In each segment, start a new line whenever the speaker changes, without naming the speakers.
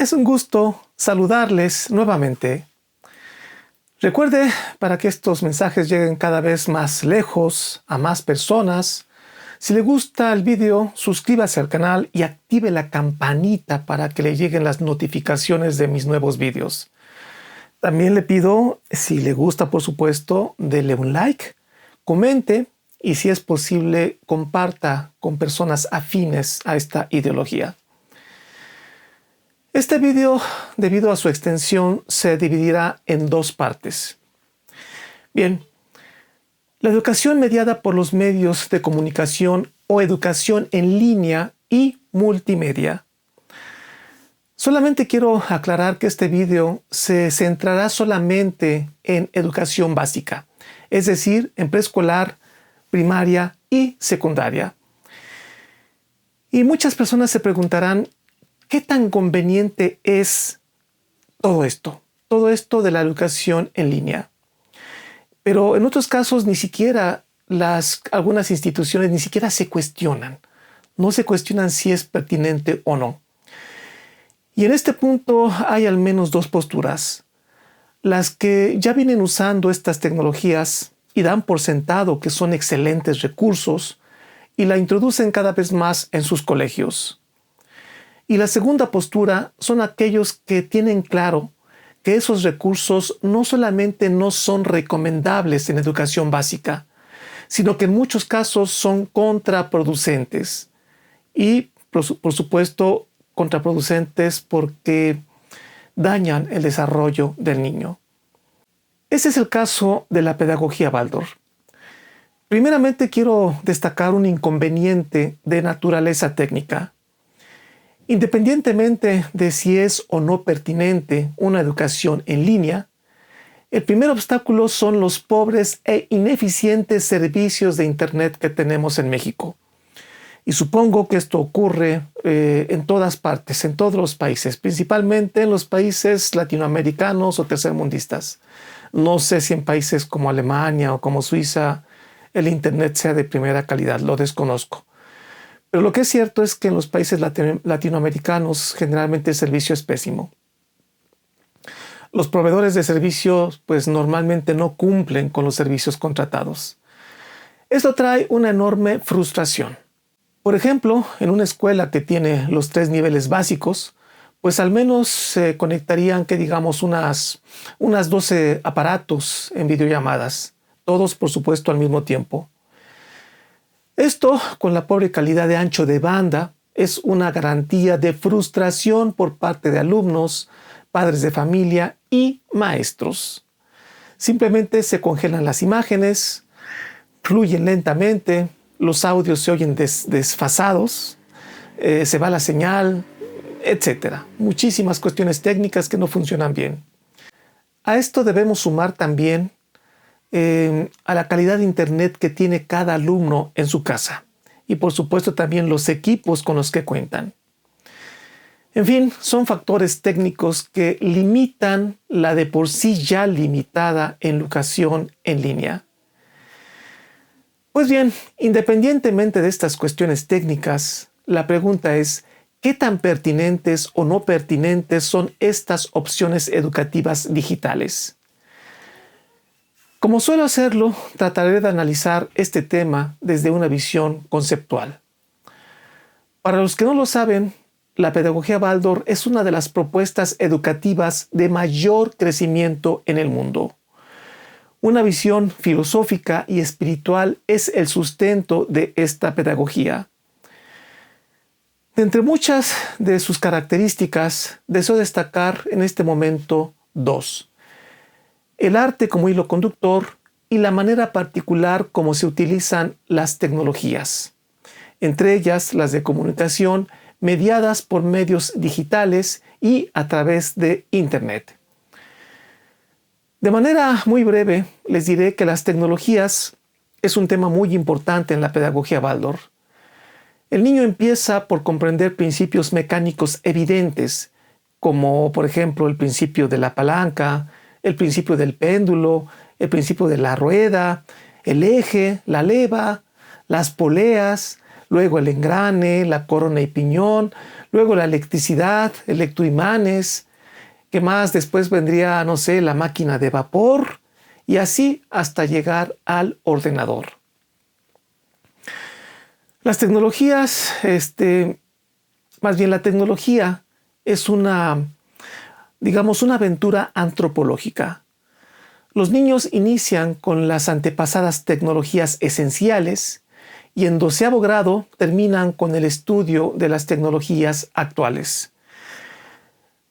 Es un gusto saludarles nuevamente. Recuerde, para que estos mensajes lleguen cada vez más lejos, a más personas, si le gusta el video, suscríbase al canal y active la campanita para que le lleguen las notificaciones de mis nuevos videos. También le pido, si le gusta, por supuesto, dele un like, comente y, si es posible, comparta con personas afines a esta ideología. Este video, debido a su extensión, se dividirá en dos partes. Bien, la educación mediada por los medios de comunicación o educación en línea y multimedia. Solamente quiero aclarar que este video se centrará solamente en educación básica, es decir, en preescolar, primaria y secundaria. Y muchas personas se preguntarán, ¿qué tan conveniente es todo esto? Todo esto de la educación en línea. Pero en otros casos ni siquiera algunas instituciones ni siquiera se cuestionan. No se cuestionan si es pertinente o no. Y en este punto hay al menos dos posturas. Las que ya vienen usando estas tecnologías y dan por sentado que son excelentes recursos y la introducen cada vez más en sus colegios. Y la segunda postura son aquellos que tienen claro que esos recursos no solamente no son recomendables en educación básica, sino que en muchos casos son contraproducentes. Y, por supuesto, contraproducentes porque dañan el desarrollo del niño. Ese es el caso de la pedagogía Waldorf. Primeramente quiero destacar un inconveniente de naturaleza técnica. Independientemente de si es o no pertinente una educación en línea, el primer obstáculo son los pobres e ineficientes servicios de Internet que tenemos en México. Y supongo que esto ocurre en todas partes, en todos los países, principalmente en los países latinoamericanos o tercermundistas. No sé si en países como Alemania o como Suiza el Internet sea de primera calidad, lo desconozco. Pero lo que es cierto es que en los países latinoamericanos generalmente el servicio es pésimo. Los proveedores de servicios pues normalmente no cumplen con los servicios contratados. Esto trae una enorme frustración. Por ejemplo, en una escuela que tiene los 3 niveles básicos, pues al menos se conectarían, que digamos, unas 12 aparatos en videollamadas, todos por supuesto al mismo tiempo. Esto, con la pobre calidad de ancho de banda, es una garantía de frustración por parte de alumnos, padres de familia y maestros. Simplemente se congelan las imágenes, fluyen lentamente, los audios se oyen desfasados, se va la señal, etc. Muchísimas cuestiones técnicas que no funcionan bien. A esto debemos sumar también a la calidad de Internet que tiene cada alumno en su casa y por supuesto también los equipos con los que cuentan. En fin, son factores técnicos que limitan la de por sí ya limitada educación en línea. Pues bien, independientemente de estas cuestiones técnicas, la pregunta es, ¿qué tan pertinentes o no pertinentes son estas opciones educativas digitales? Como suelo hacerlo, trataré de analizar este tema desde una visión conceptual. Para los que no lo saben, la pedagogía Waldorf es una de las propuestas educativas de mayor crecimiento en el mundo. Una visión filosófica y espiritual es el sustento de esta pedagogía. De entre muchas de sus características, deseo destacar en este momento 2. El arte como hilo conductor y la manera particular como se utilizan las tecnologías, entre ellas las de comunicación mediadas por medios digitales y a través de Internet. De manera muy breve, les diré que las tecnologías es un tema muy importante en la pedagogía Waldorf. El niño empieza por comprender principios mecánicos evidentes, como por ejemplo el principio de la palanca, el principio del péndulo, el principio de la rueda, el eje, la leva, las poleas, luego el engrane, la corona y piñón, luego la electricidad, electroimanes, que más después vendría, no sé, la máquina de vapor, y así hasta llegar al ordenador. Las tecnologías, más bien la tecnología es digamos, una aventura antropológica. Los niños inician con las antepasadas tecnologías esenciales y en 12º grado terminan con el estudio de las tecnologías actuales.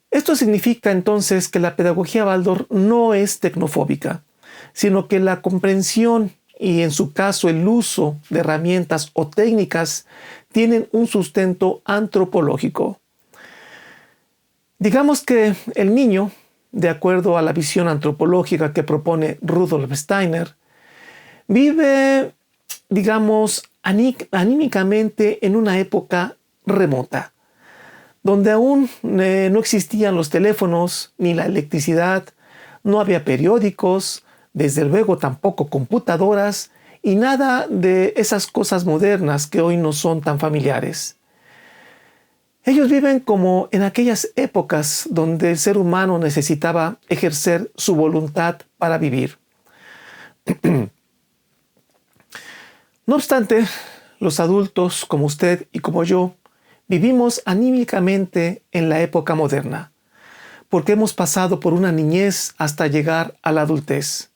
Esto significa entonces que la pedagogía Waldorf no es tecnofóbica, sino que la comprensión y en su caso el uso de herramientas o técnicas tienen un sustento antropológico. Digamos que el niño, de acuerdo a la visión antropológica que propone Rudolf Steiner, vive, digamos, anímicamente en una época remota, donde aún no existían los teléfonos ni la electricidad, no había periódicos, desde luego tampoco computadoras y nada de esas cosas modernas que hoy no son tan familiares. Ellos viven como en aquellas épocas donde el ser humano necesitaba ejercer su voluntad para vivir. No obstante, los adultos como usted y como yo vivimos anímicamente en la época moderna, porque hemos pasado por una niñez hasta llegar a la adultez.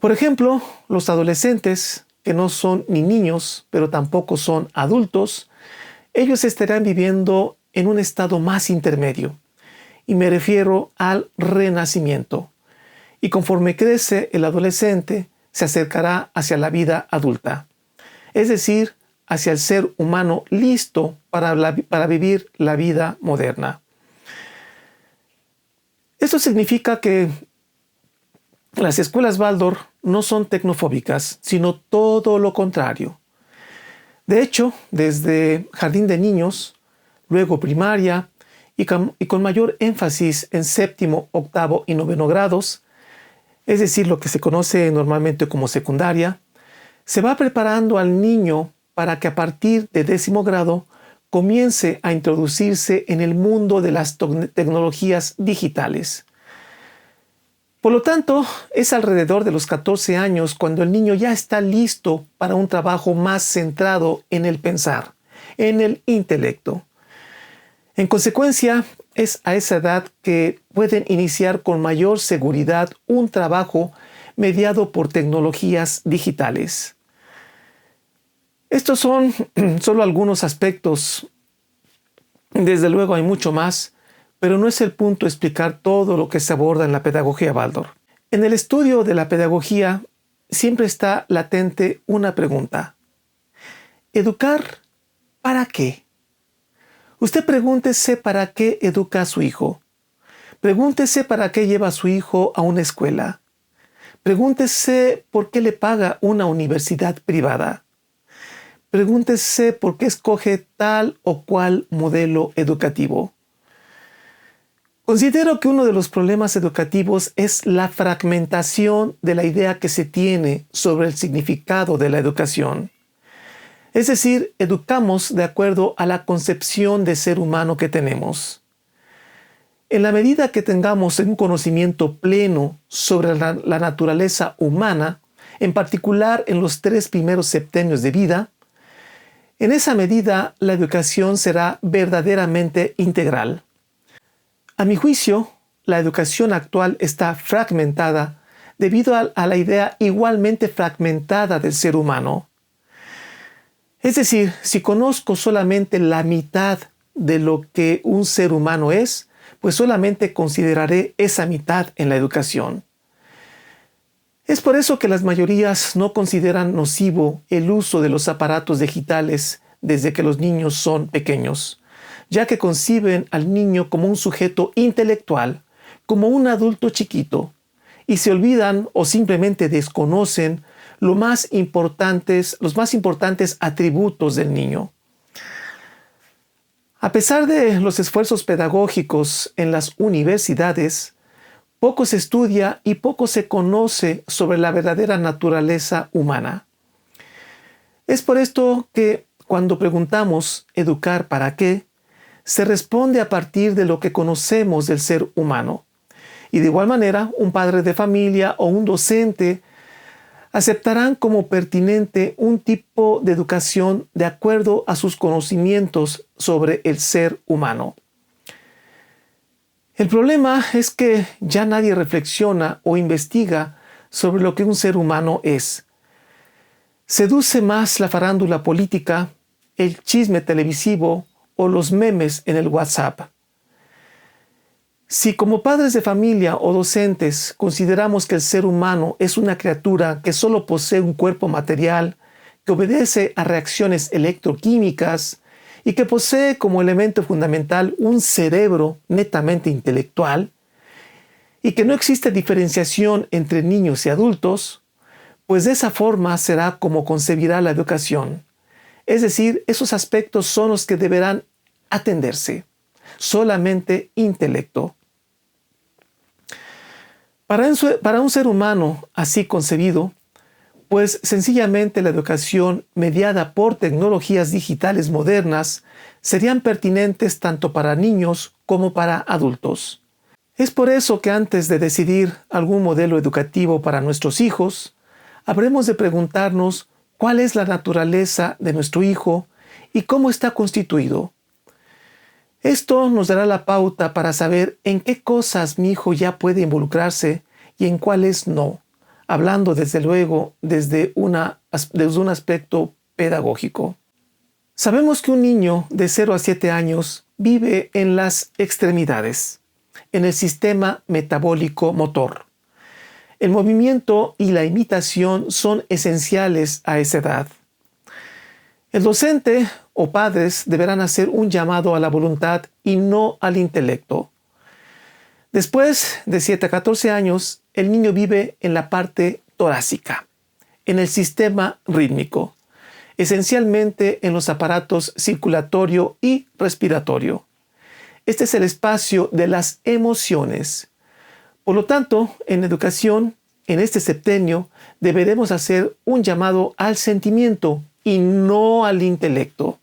Por ejemplo, los adolescentes, que no son ni niños, pero tampoco son adultos, ellos estarán viviendo en un estado más intermedio, y me refiero al renacimiento. Y conforme crece el adolescente, se acercará hacia la vida adulta, es decir, hacia el ser humano listo para vivir la vida moderna. Esto significa que las escuelas Waldorf no son tecnofóbicas, sino todo lo contrario. De hecho, desde jardín de niños, luego primaria y con mayor énfasis en 7º, 8º y 9º grados, es decir, lo que se conoce normalmente como secundaria, se va preparando al niño para que a partir de 10º grado comience a introducirse en el mundo de las tecnologías digitales. Por lo tanto, es alrededor de los 14 años cuando el niño ya está listo para un trabajo más centrado en el pensar, en el intelecto. En consecuencia, es a esa edad que pueden iniciar con mayor seguridad un trabajo mediado por tecnologías digitales. Estos son solo algunos aspectos. Desde luego hay mucho más, pero no es el punto explicar todo lo que se aborda en la pedagogía Waldorf. En el estudio de la pedagogía siempre está latente una pregunta. ¿Educar para qué? Usted pregúntese para qué educa a su hijo. Pregúntese para qué lleva a su hijo a una escuela. Pregúntese por qué le paga una universidad privada. Pregúntese por qué escoge tal o cual modelo educativo. Considero que uno de los problemas educativos es la fragmentación de la idea que se tiene sobre el significado de la educación. Es decir, educamos de acuerdo a la concepción de ser humano que tenemos. En la medida que tengamos un conocimiento pleno sobre la naturaleza humana, en particular en los 3 primeros septenios de vida, en esa medida la educación será verdaderamente integral. A mi juicio, la educación actual está fragmentada debido a la idea igualmente fragmentada del ser humano. Es decir, si conozco solamente la mitad de lo que un ser humano es, pues solamente consideraré esa mitad en la educación. Es por eso que las mayorías no consideran nocivo el uso de los aparatos digitales desde que los niños son pequeños, ya que conciben al niño como un sujeto intelectual, como un adulto chiquito, y se olvidan o simplemente desconocen los más importantes atributos del niño. A pesar de los esfuerzos pedagógicos en las universidades, poco se estudia y poco se conoce sobre la verdadera naturaleza humana. Es por esto que cuando preguntamos ¿educar para qué?, se responde a partir de lo que conocemos del ser humano. Y de igual manera, un padre de familia o un docente aceptarán como pertinente un tipo de educación de acuerdo a sus conocimientos sobre el ser humano. El problema es que ya nadie reflexiona o investiga sobre lo que un ser humano es. Seduce más la farándula política, el chisme televisivo o los memes en el WhatsApp. Si como padres de familia o docentes consideramos que el ser humano es una criatura que solo posee un cuerpo material, que obedece a reacciones electroquímicas y que posee como elemento fundamental un cerebro netamente intelectual, y que no existe diferenciación entre niños y adultos, pues de esa forma será como concebirá la educación. Es decir, esos aspectos son los que deberán atenderse. Solamente intelecto. Para un ser humano así concebido, pues sencillamente la educación mediada por tecnologías digitales modernas serían pertinentes tanto para niños como para adultos. Es por eso que antes de decidir algún modelo educativo para nuestros hijos, habremos de preguntarnos cuál es la naturaleza de nuestro hijo y cómo está constituido. Esto nos dará la pauta para saber en qué cosas mi hijo ya puede involucrarse y en cuáles no, hablando desde luego desde un aspecto pedagógico. Sabemos que un niño de 0 a 7 años vive en las extremidades, en el sistema metabólico motor. El movimiento y la imitación son esenciales a esa edad. El docente o padres deberán hacer un llamado a la voluntad y no al intelecto. Después de 7 a 14 años, el niño vive en la parte torácica, en el sistema rítmico, esencialmente en los aparatos circulatorio y respiratorio. Este es el espacio de las emociones. Por lo tanto, en educación, en este septenio, deberemos hacer un llamado al sentimiento y no al intelecto.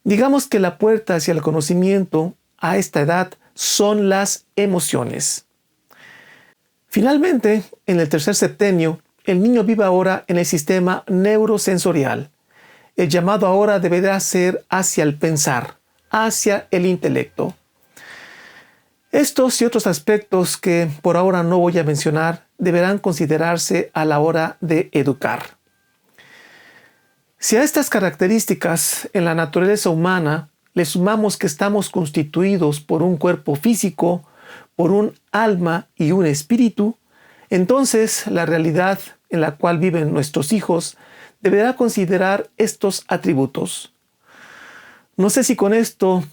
Digamos que la puerta hacia el conocimiento a esta edad son las emociones. Finalmente, en el tercer septenio, el niño vive ahora en el sistema neurosensorial. El llamado ahora deberá ser hacia el pensar, hacia el intelecto. Estos y otros aspectos que por ahora no voy a mencionar deberán considerarse a la hora de educar. Si a estas características en la naturaleza humana le sumamos que estamos constituidos por un cuerpo físico, por un alma y un espíritu, entonces la realidad en la cual viven nuestros hijos deberá considerar estos atributos. No sé si con estos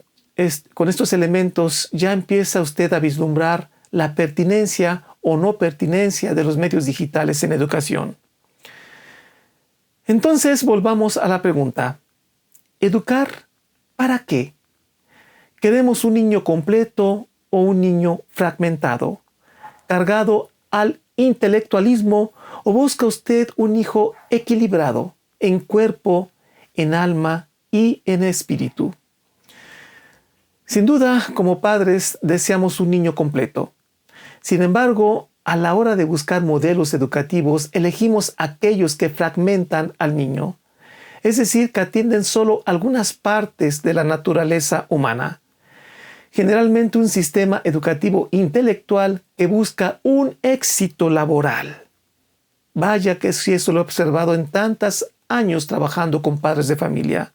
elementos ya empieza usted a vislumbrar la pertinencia o no pertinencia de los medios digitales en educación. Entonces volvamos a la pregunta: ¿educar para qué? ¿Queremos un niño completo o un niño fragmentado, cargado al intelectualismo, o busca usted un hijo equilibrado en cuerpo, en alma y en espíritu? Sin duda, como padres, deseamos un niño completo. Sin embargo, a la hora de buscar modelos educativos, elegimos aquellos que fragmentan al niño, es decir, que atienden solo algunas partes de la naturaleza humana. Generalmente un sistema educativo intelectual que busca un éxito laboral. Vaya que si eso lo he observado en tantos años trabajando con padres de familia.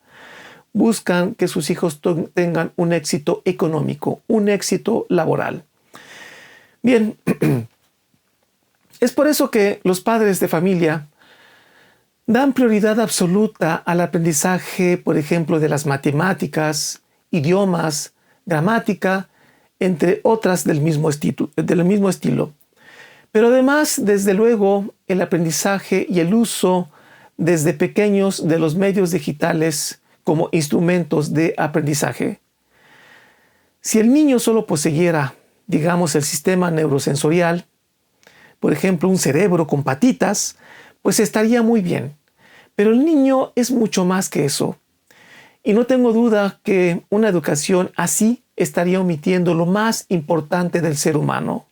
Buscan que sus hijos tengan un éxito económico, un éxito laboral. Bien, es por eso que los padres de familia dan prioridad absoluta al aprendizaje, por ejemplo, de las matemáticas, idiomas, gramática, entre otras del mismo estilo. Pero además, desde luego, el aprendizaje y el uso desde pequeños de los medios digitales como instrumentos de aprendizaje. Si el niño solo poseyera, digamos, el sistema neurosensorial, por ejemplo, un cerebro con patitas, pues estaría muy bien. Pero el niño es mucho más que eso. Y no tengo duda que una educación así estaría omitiendo lo más importante del ser humano.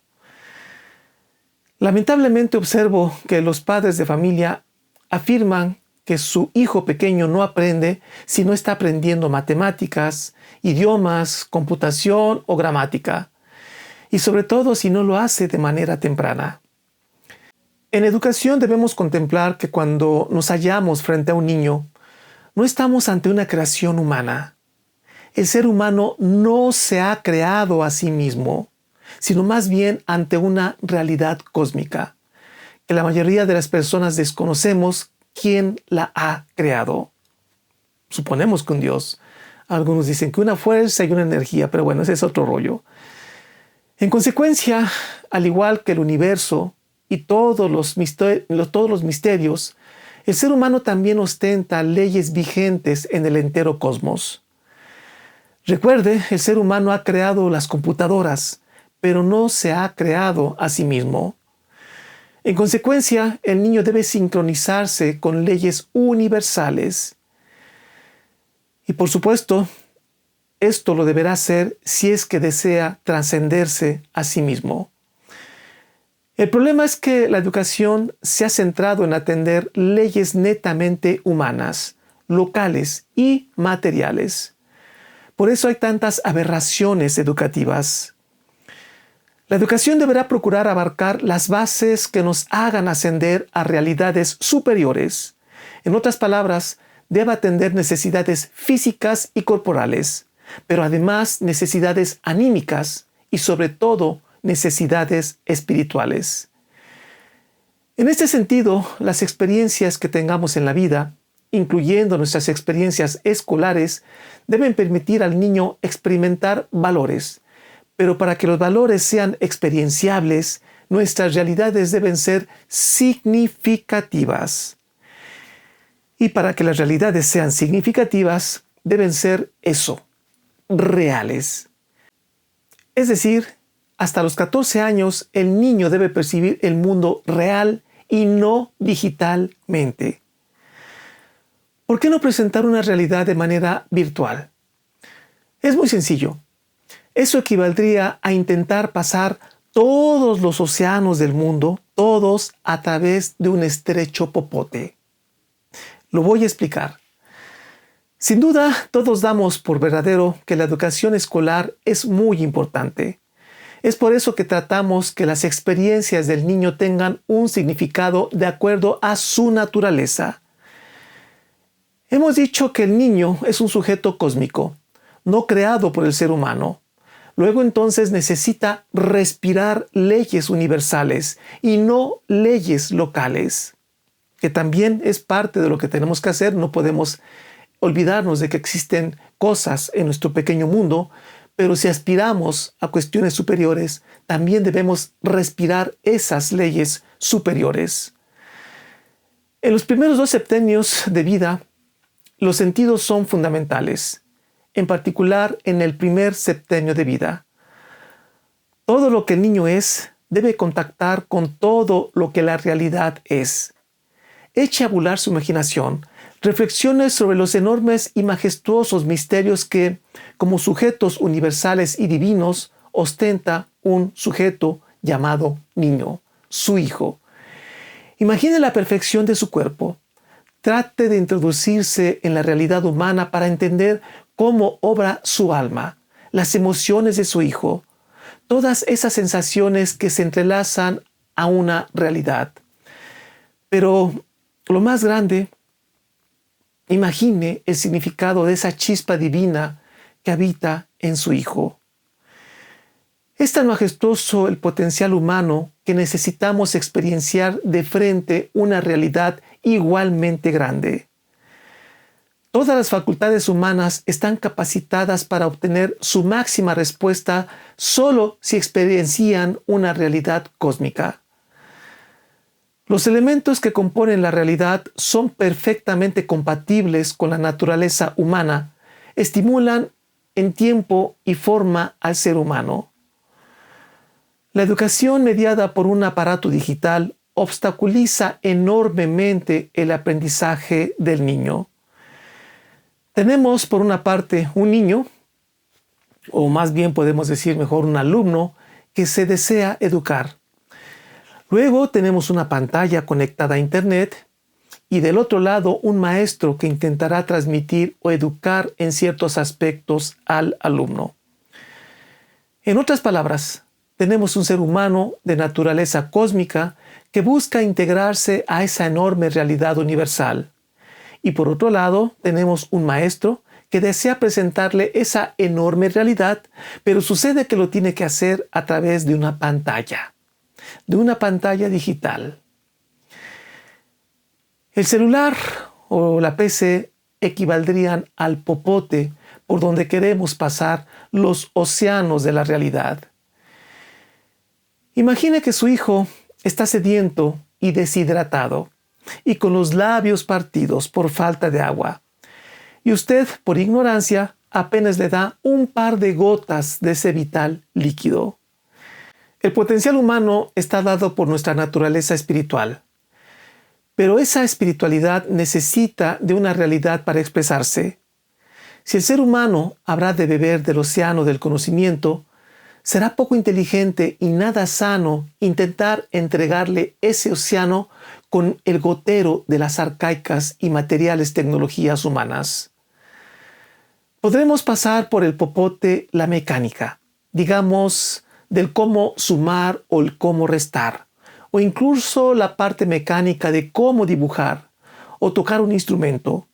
Lamentablemente observo que los padres de familia afirman que su hijo pequeño no aprende si no está aprendiendo matemáticas, idiomas, computación o gramática, y sobre todo si no lo hace de manera temprana. En educación debemos contemplar que cuando nos hallamos frente a un niño, no estamos ante una creación humana. El ser humano no se ha creado a sí mismo, sino más bien ante una realidad cósmica, que la mayoría de las personas desconocemos quién la ha creado. Suponemos que un Dios. Algunos dicen que una fuerza y una energía, pero bueno, ese es otro rollo. En consecuencia, al igual que el universo y todos los misterios, el ser humano también ostenta leyes vigentes en el entero cosmos. Recuerde, el ser humano ha creado las computadoras, pero no se ha creado a sí mismo. En consecuencia, el niño debe sincronizarse con leyes universales. Y por supuesto, esto lo deberá hacer si es que desea trascenderse a sí mismo. El problema es que la educación se ha centrado en atender leyes netamente humanas, locales y materiales. Por eso hay tantas aberraciones educativas. La educación deberá procurar abarcar las bases que nos hagan ascender a realidades superiores. En otras palabras, debe atender necesidades físicas y corporales, pero además necesidades anímicas y sobre todo necesidades espirituales. En este sentido, las experiencias que tengamos en la vida, incluyendo nuestras experiencias escolares, deben permitir al niño experimentar valores. Pero para que los valores sean experienciables, nuestras realidades deben ser significativas. Y para que las realidades sean significativas, deben ser reales. Es decir, hasta los 14 años, el niño debe percibir el mundo real y no digitalmente. ¿Por qué no presentar una realidad de manera virtual? Es muy sencillo. Eso equivaldría a intentar pasar todos los océanos del mundo, todos a través de un estrecho popote. Lo voy a explicar. Sin duda, todos damos por verdadero que la educación escolar es muy importante. Es por eso que tratamos que las experiencias del niño tengan un significado de acuerdo a su naturaleza. Hemos dicho que el niño es un sujeto cósmico, no creado por el ser humano. Luego entonces necesita respirar leyes universales y no leyes locales, que también es parte de lo que tenemos que hacer. No podemos olvidarnos de que existen cosas en nuestro pequeño mundo, pero si aspiramos a cuestiones superiores, también debemos respirar esas leyes superiores. En los primeros 2 septenios de vida, los sentidos son fundamentales, en particular en el primer septenio de vida. Todo lo que el niño es debe contactar con todo lo que la realidad es. Eche a volar su imaginación. Reflexione sobre los enormes y majestuosos misterios que, como sujetos universales y divinos, ostenta un sujeto llamado niño, su hijo. Imagine la perfección de su cuerpo. Trate de introducirse en la realidad humana para entender cómo obra su alma, las emociones de su hijo, todas esas sensaciones que se entrelazan a una realidad. Pero lo más grande, imagine el significado de esa chispa divina que habita en su hijo. Es tan majestuoso el potencial humano que necesitamos experienciar de frente una realidad igualmente grande. Todas las facultades humanas están capacitadas para obtener su máxima respuesta solo si experiencian una realidad cósmica. Los elementos que componen la realidad son perfectamente compatibles con la naturaleza humana, estimulan en tiempo y forma al ser humano. La educación mediada por un aparato digital obstaculiza enormemente el aprendizaje del niño. Tenemos, por una parte, un niño, o más bien podemos decir mejor un alumno, que se desea educar. Luego tenemos una pantalla conectada a Internet y del otro lado un maestro que intentará transmitir o educar en ciertos aspectos al alumno. En otras palabras, tenemos un ser humano de naturaleza cósmica que busca integrarse a esa enorme realidad universal. Y por otro lado, tenemos un maestro que desea presentarle esa enorme realidad, pero sucede que lo tiene que hacer a través de una pantalla digital. El celular o la PC equivaldrían al popote por donde queremos pasar los océanos de la realidad. Imagine que su hijo está sediento y deshidratado y con los labios partidos por falta de agua. Y usted, por ignorancia, apenas le da un par de gotas de ese vital líquido. El potencial humano está dado por nuestra naturaleza espiritual. Pero esa espiritualidad necesita de una realidad para expresarse. Si el ser humano habrá de beber del océano del conocimiento, será poco inteligente y nada sano intentar entregarle ese océano con el gotero de las arcaicas y materiales tecnologías humanas. Podremos pasar por el popote la mecánica, digamos, del cómo sumar o el cómo restar, o incluso la parte mecánica de cómo dibujar o tocar un instrumento.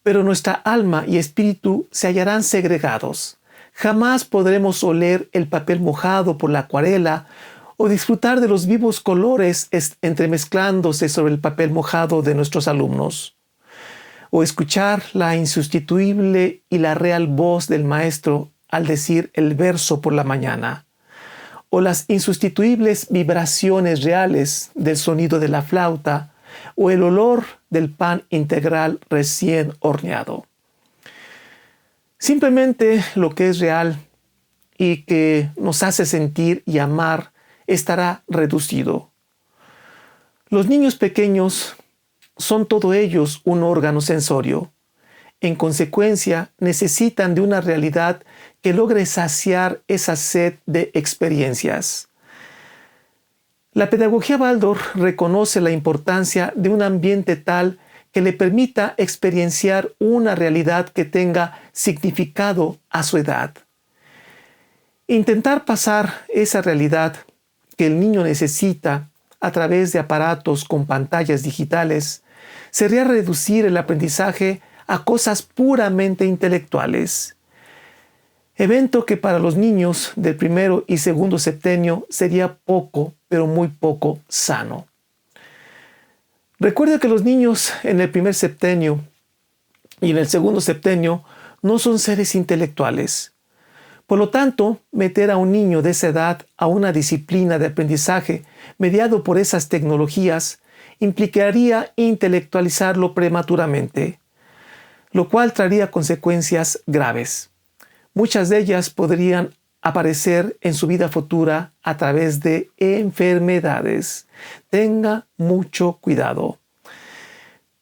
Pero nuestra alma y espíritu se hallarán segregados. Jamás podremos oler el papel mojado por la acuarela o disfrutar de los vivos colores entremezclándose sobre el papel mojado de nuestros alumnos, o escuchar la insustituible y la real voz del maestro al decir el verso por la mañana, o las insustituibles vibraciones reales del sonido de la flauta, o el olor del pan integral recién horneado. Simplemente lo que es real y que nos hace sentir y amar estará reducido. Los niños pequeños son todos ellos un órgano sensorio. En consecuencia, necesitan de una realidad que logre saciar esa sed de experiencias. La pedagogía Waldorf reconoce la importancia de un ambiente tal que le permita experienciar una realidad que tenga significado a su edad. Intentar pasar esa realidad que el niño necesita a través de aparatos con pantallas digitales sería reducir el aprendizaje a cosas puramente intelectuales. Evento que para los niños del primero y segundo septenio sería poco, pero muy poco sano. Recuerde que los niños en el primer septenio y en el segundo septenio no son seres intelectuales. Por lo tanto, meter a un niño de esa edad a una disciplina de aprendizaje mediado por esas tecnologías implicaría intelectualizarlo prematuramente, lo cual traería consecuencias graves. Muchas de ellas podrían aparecer en su vida futura a través de enfermedades. Tenga mucho cuidado.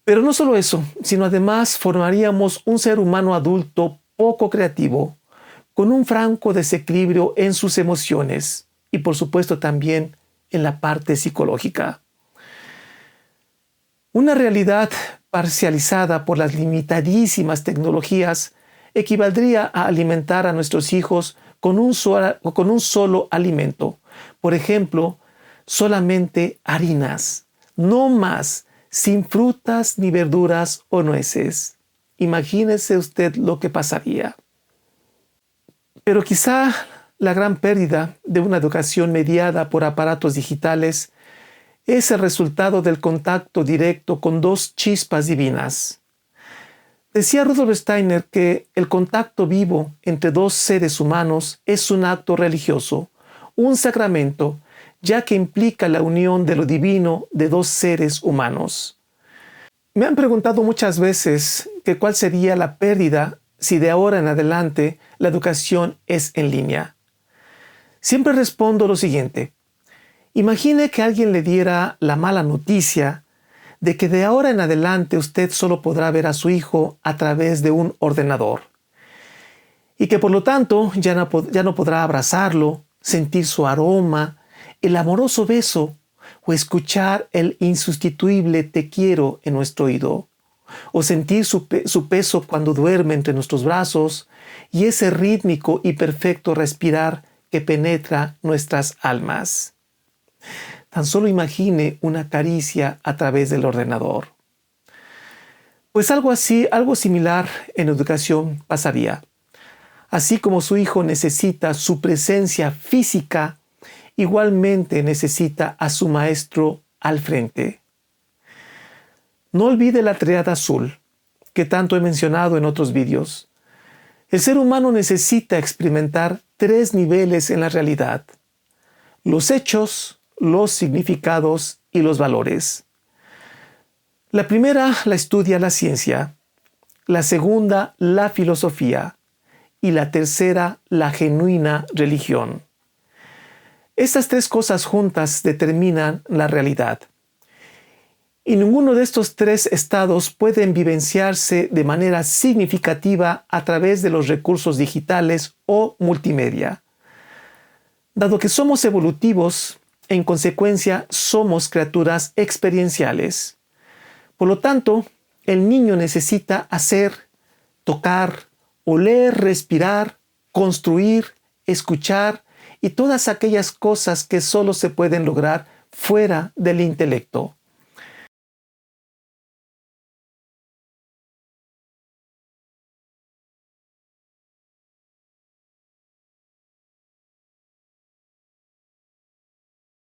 Pero no solo eso, sino además formaríamos un ser humano adulto poco creativo, con un franco desequilibrio en sus emociones y por supuesto también en la parte psicológica. Una realidad parcializada por las limitadísimas tecnologías equivaldría a alimentar a nuestros hijos con un solo alimento. Por ejemplo, solamente harinas, no más, sin frutas ni verduras o nueces. Imagínese usted lo que pasaría. Pero quizá la gran pérdida de una educación mediada por aparatos digitales es el resultado del contacto directo con dos chispas divinas. Decía Rudolf Steiner que el contacto vivo entre dos seres humanos es un acto religioso, un sacramento, ya que implica la unión de lo divino de dos seres humanos. Me han preguntado muchas veces que cuál sería la pérdida si de ahora en adelante la educación es en línea. Siempre respondo lo siguiente: Imagine que alguien le diera la mala noticia de que de ahora en adelante usted solo podrá ver a su hijo a través de un ordenador y que por lo tanto ya no podrá abrazarlo, sentir su aroma, el amoroso beso o escuchar el insustituible te quiero en nuestro oído, o sentir su peso cuando duerme entre nuestros brazos y ese rítmico y perfecto respirar que penetra nuestras almas. Tan solo imagine una caricia a través del ordenador. Pues algo similar en educación pasaría. Así como su hijo necesita su presencia física, igualmente necesita a su maestro al frente. No olvide la triada azul, que tanto he mencionado en otros vídeos. El ser humano necesita experimentar 3 niveles en la realidad: los hechos, los significados y los valores. La primera la estudia la ciencia, la segunda la filosofía y la tercera la genuina religión. Estas 3 cosas juntas determinan la realidad. Y ninguno de estos 3 estados pueden vivenciarse de manera significativa a través de los recursos digitales o multimedia. Dado que somos evolutivos, en consecuencia somos criaturas experienciales. Por lo tanto, el niño necesita hacer, tocar, oler, respirar, construir, escuchar y todas aquellas cosas que solo se pueden lograr fuera del intelecto.